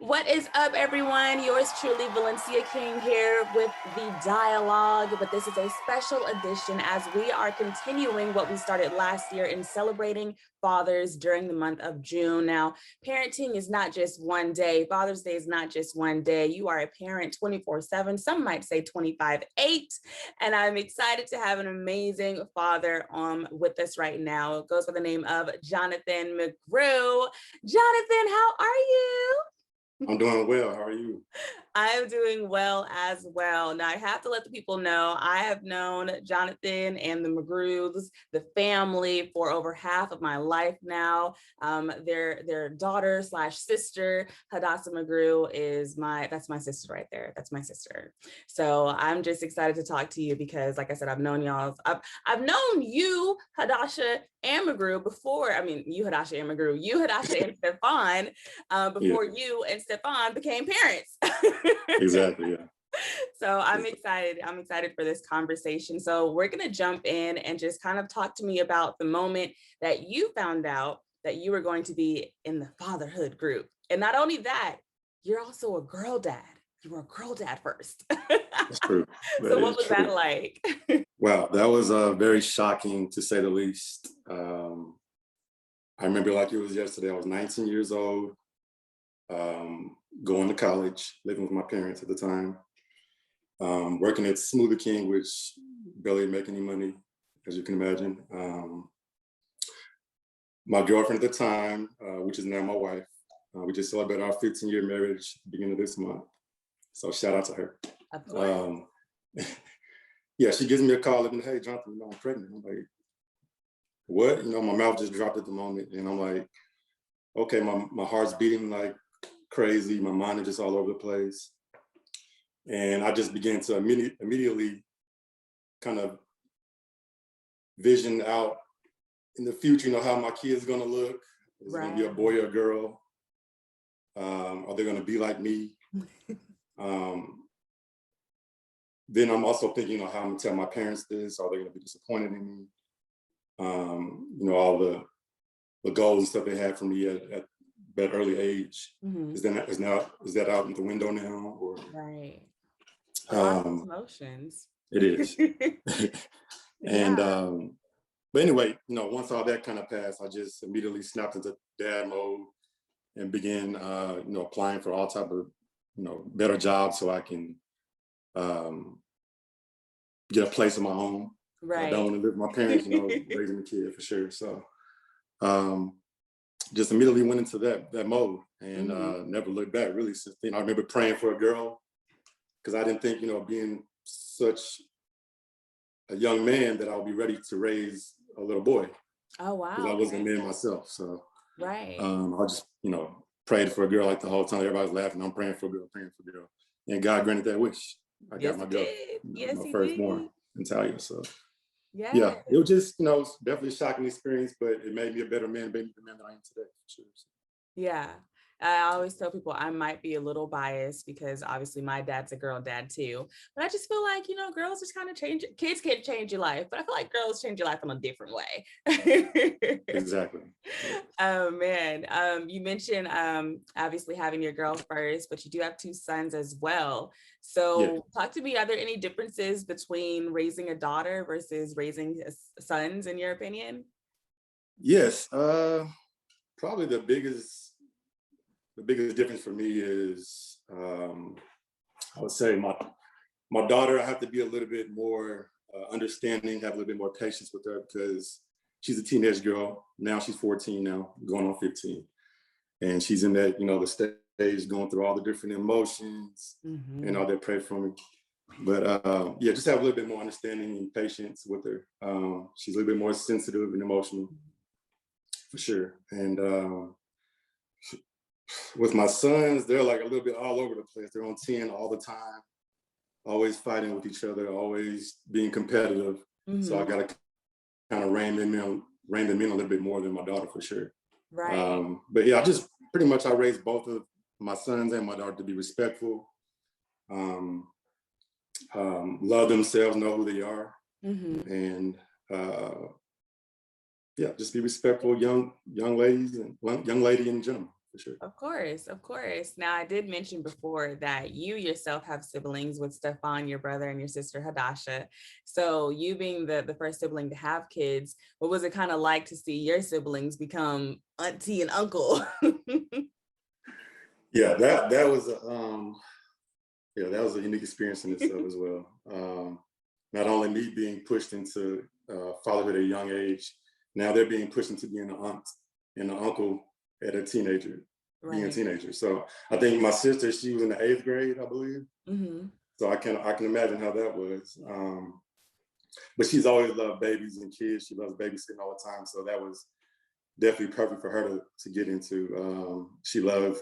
What is up, everyone? Yours truly, Valencia King here with the dialogue, but this is a special edition as we are continuing what we started last year in celebrating fathers during the month of June. Now, parenting is not just one day. Father's Day is not just one day. You are a parent 24/7. Some might say 25/8. And I'm excited to have an amazing father with us right now. It goes by the name of Jonathan McGrew. Jonathan, how are you? I'm doing well. How are you? I'm doing well as well. Now, I have to let the people know I have known Jonathan and the McGrews, the family, for over half of my life now. Their daughter slash sister, Hadassah McGrew, that's my sister right there. That's my sister. So I'm just excited to talk to you because, like I said, I've known y'all. I've known you, Hadassah and McGrew, before. I mean, you, Hadassah and McGrew, you, Hadassah and Stefan, Yeah, before you and Stefan became parents. exactly. Yeah. So I'm excited. I'm excited for this conversation. So we're going to jump in and just kind of talk to me about the moment that you found out that you were going to be in the fatherhood group. And not only that, you're also a girl dad. You were a girl dad first. That's true. That So what is was that true. like? Wow, that was very shocking to say the least. I remember like it was yesterday. I was 19 years old, going to college, living with my parents at the time, working at Smoothie King, which barely make any money, as you can imagine. My girlfriend at the time, which is now my wife, we just celebrated our 15-year marriage beginning of this month. So shout out to her. Of course. Um, yeah, she gives me a call and, hey, Jonathan, I'm pregnant. I'm like, what? My mouth just dropped at the moment. And I'm like, okay, my heart's beating like crazy. My mind is just all over the place. And I just began to immediately kind of vision out in the future, how my kid's gonna look. Is it gonna be a boy or a girl? Are they gonna be like me? Then I'm also thinking, how I'm gonna tell my parents this. Are they gonna be disappointed in me? All the goals and stuff they had for me at that early age. Mhm. Is that out in the window now? Or Right. A lot of um, emotions. it is. Yeah. And but anyway, once all that kind of passed, I just immediately snapped into dad mode and began applying for all type of better jobs so I can get a place of my own. I don't Right. want to live with my parents, raising a kid for sure. So just immediately went into that mode and Mhm. never looked back really since then. I remember praying for a girl because I didn't think, being such a young man that I would be ready to raise a little boy Oh, because wow. I wasn't Okay. a man myself. So Right. I just, prayed for a girl like the whole time. Everybody was laughing. I'm praying for a girl, praying for a girl. And God granted that wish. I got Yes, my he girl, did. Yes, my he firstborn, did. Natalia. So yeah, Yes. it was just, definitely a shocking experience, but it made me a better man, made me the man that I am today. For sure. So, Yeah. I always tell people I might be a little biased because obviously my dad's a girl dad too. But I just feel like, girls just kind of change kids can change your life, but I feel like girls change your life in a different way. exactly. Yeah. Oh man. You mentioned obviously having your girl first, but you do have two sons as well. Yeah. So talk to me, are there any differences between raising a daughter versus raising sons in your opinion? Yes. Probably the biggest difference for me is I would say my daughter, I have to be a little bit more understanding, have a little bit more patience with her because she's a teenage girl. Now she's 14 now, going on 15. And she's in that, the stage going through all the different emotions and Mhm. all that. Pray for me. But yeah, just have a little bit more understanding and patience with her. She's a little bit more sensitive and emotional for sure. And with my sons, they're like a little bit all over the place. They're on 10 all the time, always fighting with each other, always being competitive. So I Mhm. got to kind of rein them in a little bit more than my daughter for sure. Right. But yeah, I raised both of my sons and my daughter to be respectful, um, love themselves, know who they are, Mhm. and yeah, just be respectful, young ladies and young lady in general for sure. Of course, of course. Now, I did mention before that you yourself have siblings with Stefan, your brother, and your sister Hadassah. So you being the first sibling to have kids, what was it kind of like to see your siblings become auntie and uncle? Yeah, that was a that was a unique experience in itself as well. Not only me being pushed into fatherhood at a young age, now they're being pushed into being an aunt and an uncle at a teenager, being a Right. teenager. So I think my sister, she was in the 8th grade, I believe. Mm-hmm. So I can imagine how that was. But she's always loved babies and kids. She loves babysitting all the time. So that was definitely perfect for her to get into. She loved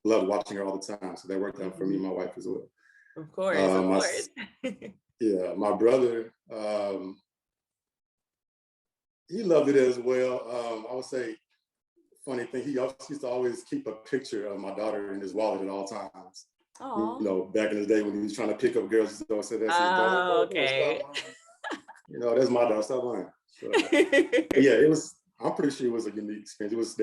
watching her all the time. So that worked out for me and my wife as well. Of course, of My course. Yeah, my brother, he loved it as well. I would say, funny thing, he also used to always keep a picture of my daughter in his wallet at all times. You Oh. know, back in the day when he was trying to pick up girls, he used to always say that's his daughter. Oh, Oh, boy, okay. stop lying. You know, that's my daughter, stop lying. So, yeah, it was, I'm pretty sure it was a unique experience. It was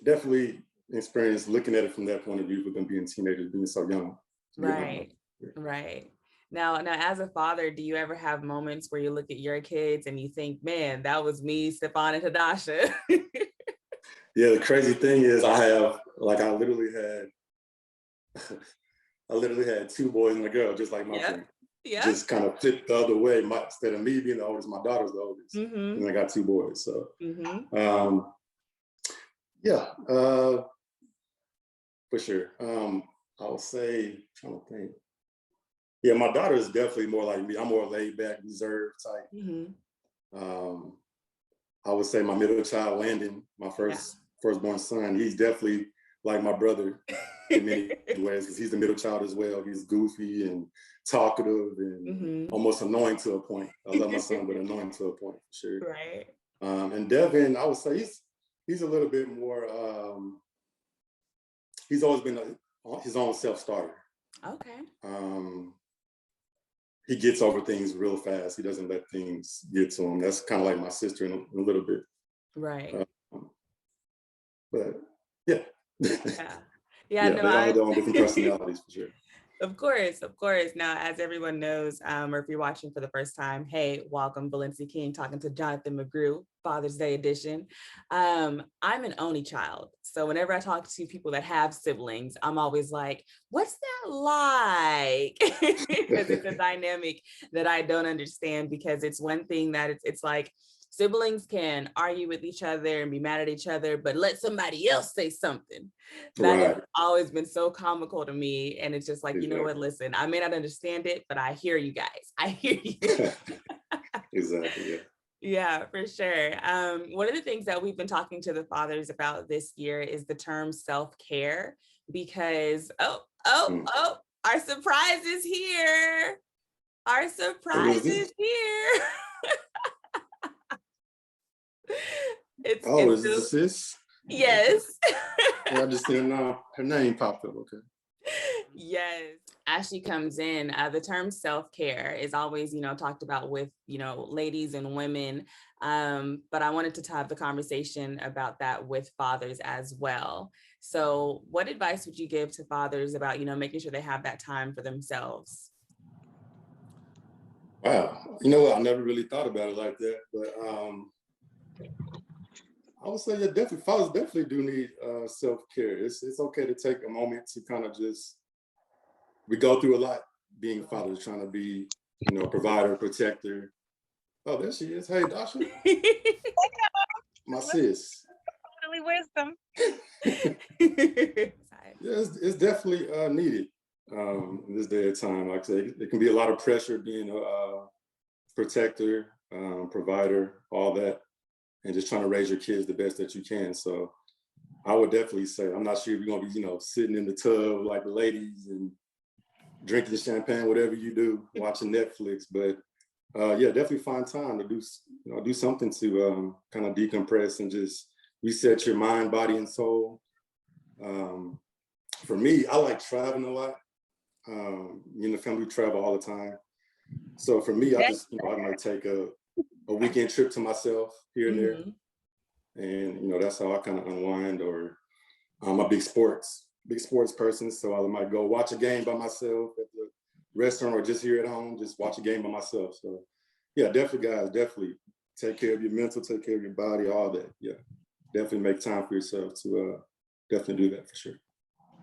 definitely an experience looking at it from that point of view, with them being teenagers, being so young. Right, right. Now, as a father, do you ever have moments where you look at your kids and you think, man, that was me, Stefan and Hadassah? Yeah, the crazy thing is I literally had 2 boys and a girl, just like my Yep, parents. yep. Just kind of flipped the other way. Instead of me being the oldest, my daughter's the oldest. Mm-hmm. And I got 2 boys. So, Mm-hmm. yeah, for sure. I would say, trying to think. Yeah, my daughter is definitely more like me. I'm more laid back, reserved type. Mm-hmm. Um, I would say my middle child, Landon, my Yeah. firstborn son, he's definitely like my brother in many ways, because he's the middle child as well. He's goofy and talkative and Mm-hmm. almost annoying to a point. I love my son, but annoying to a point for sure. Right. And Devin, I would say he's a little bit more. He's always been his own self-starter. Okay. He gets over things real fast. He doesn't let things get to him. That's kind of like my sister in a little bit. Right. But yeah. Yeah. Yeah, Yeah, no, they all have their own different personalities for sure. Of course, of course. Now, as everyone knows, or if you're watching for the first time, hey, welcome, Valencia King, talking to Jonathan McGrew, Father's Day edition. I'm an only child. So whenever I talk to people that have siblings, I'm always like, what's that like? Because it's a dynamic that I don't understand, because it's one thing that it's like, siblings can argue with each other and be mad at each other, but let somebody else say something. That has Right. always been so comical to me. And it's just like, you know Exactly. what, listen, I may not understand it, but I hear you guys. I hear you. Exactly. Yeah. Yeah, for sure. One of the things that we've been talking to the fathers about this year is the term self-care, because, Mm. our surprise is here. Our Who is surprise this? is here. Oh, It's is this a sis? Okay. yes. Yeah, I just seen her name popped up. Okay. Yes. As she comes in, the term self-care is always, talked about with, ladies and women. But I wanted to have the conversation about that with fathers as well. So what advice would you give to fathers about, making sure they have that time for themselves? Wow. You know what? I never really thought about it like that, but I would say, yeah, definitely, fathers definitely do need self-care. It's okay to take a moment to kind of we go through a lot being fathers, trying to be, provider, protector. Oh, there she is. Hey, Dasha, my sis. Wisdom. Yeah, it's definitely needed in this day of time. Like I say, it can be a lot of pressure being a protector, provider, all that, and just trying to raise your kids the best that you can. So I would definitely say, I'm not sure if you're gonna be, sitting in the tub like the ladies and drinking champagne, whatever you do, watching Netflix, but yeah, definitely find time to do something to kind of decompress and just reset your mind, body, and soul. For me, I like traveling a lot. Me and the family travel all the time. So for me, I just, I might take a weekend trip to myself here and there. Mhm. And, that's how I kind of unwind. Or I'm a big sports person. So I might go watch a game by myself at the restaurant or just here at home, just watch a game by myself. So yeah, definitely guys, definitely take care of your mental, take care of your body, all that. Yeah, definitely make time for yourself to definitely do that for sure.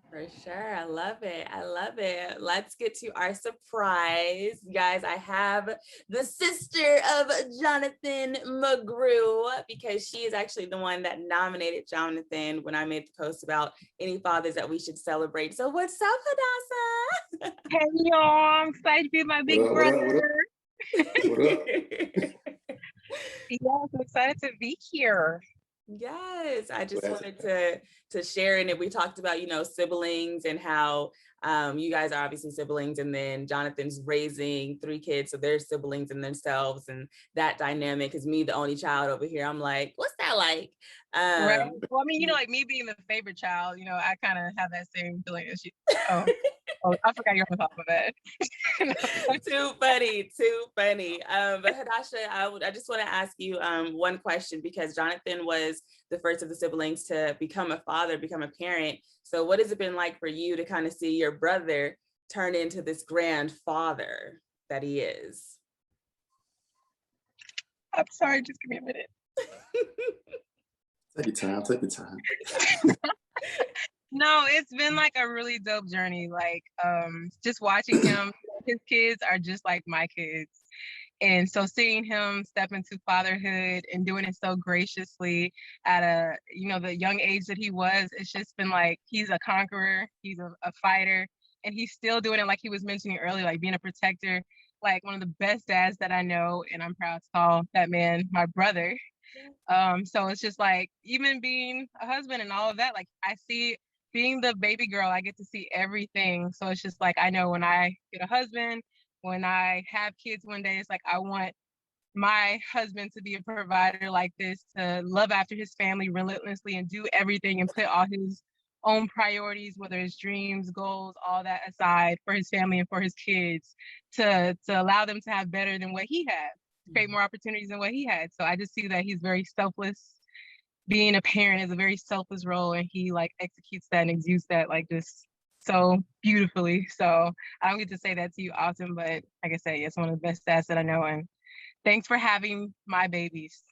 For sure. I love it. I love it. Let's get to our surprise. Guys, I have the sister of Jonathan McGrew, because she is actually the one that nominated Jonathan when I made the post about any fathers that we should celebrate. So what's up, Hadassah? Hey y'all, I'm excited to be my big brother. What up? Yeah, I'm excited to be here. Yes, I just wanted to share in it. We talked about, siblings and how you guys are obviously siblings, and then Jonathan's raising 3 kids, so they're siblings in themselves, and that dynamic is me, the only child over here. I'm like, what's that like? Right. Well, I mean, like me being the favorite child, I kind of have that same feeling as you. Oh, I forgot you're on top of that. Too funny, too funny. But Hadassah, I just want to ask you one question, because Jonathan was the first of the siblings to become a father, become a parent. So what has it been like for you to kind of see your brother turn into this grandfather that he is? I'm sorry, just give me a minute. Take your time. No, it's been like a really dope journey. Like, just watching him, his kids are just like my kids. And so seeing him step into fatherhood and doing it so graciously at the young age that he was, it's just been like, he's a conqueror, he's a fighter, and he's still doing it, like he was mentioning earlier, like being a protector, like one of the best dads that I know. And I'm proud to call that man my brother. So it's just like, even being a husband and all of that, like I see being the baby girl, I get to see everything. So it's just like, I know when I get a husband, when I have kids one day, it's like, I want my husband to be a provider like this, to love after his family relentlessly and do everything and put all his own priorities, whether it's dreams, goals, all that aside for his family and for his kids, to allow them to have better than what he had, create more opportunities than what he had. So I just see that he's very selfless. Being a parent is a very selfless role, and he like executes that and exudes that like just so beautifully. So I don't get to say that to you often, but like I say, it's one of the best stats that I know. And thanks for having my babies.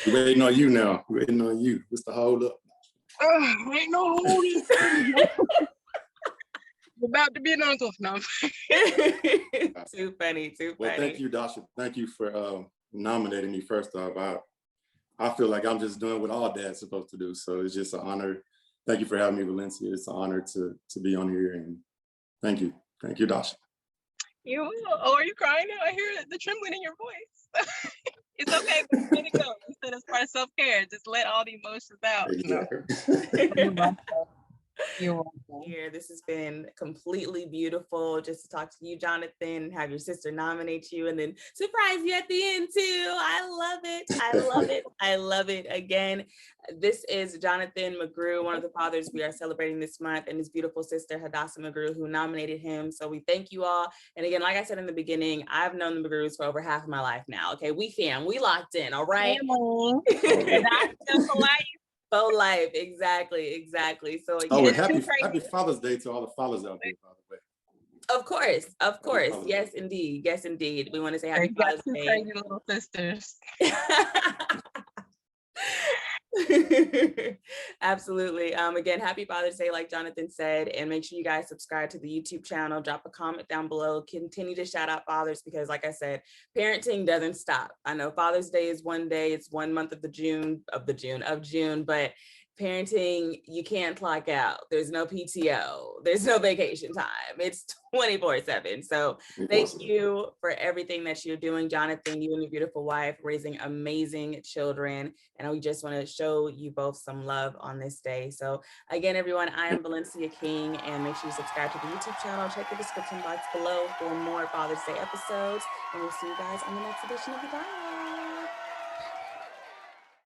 We're waiting on you now. We're waiting on you. What's the hold up? Ain't no hold up. About to be announced now. Too funny. Well, thank you, Dasha. Thank you for nominating me. First off, I feel like I'm just doing what all dads supposed to do. So it's just an honor. Thank you for having me, Valencia. It's an honor to be on here, and thank you, Dasha. Are you crying now? I hear the trembling in your voice. It's okay, but let it go. You said it's part of self-care. Just let all the emotions out. Exactly. No. You're welcome. Here, this has been completely beautiful, just to talk to you, Jonathan, have your sister nominate you, and then surprise you at the end too. I love it. I love it. I love it. Again, this is Jonathan McGrew, one of the fathers we are celebrating this month, and his beautiful sister Hadassah McGrew, who nominated him. So we thank you all. And again, like I said in the beginning, I've known the McGrews for over half of my life now. Okay, we locked in. All right. Full life, exactly. So again, happy Father's Day to all the fathers out there, by the way. Of course. Yes, indeed. We want to say happy Father's Day. Crazy little sisters. Absolutely. Again, happy Father's Day, like Jonathan said, and make sure you guys subscribe to the YouTube channel, drop a comment down below, continue to shout out fathers, because like I said, parenting doesn't stop. I know Father's Day is one day, it's 1 month of June, but parenting, you can't clock out. There's no PTO, there's no vacation time. It's 24/7. So thank you for everything that you're doing, Jonathan, you and your beautiful wife, raising amazing children. And we just want to show you both some love on this day. So again, everyone, I am Valencia King, and make sure you subscribe to the YouTube channel. Check the description box below for more Father's Day episodes. And we'll see you guys on the next edition of The Dialogue.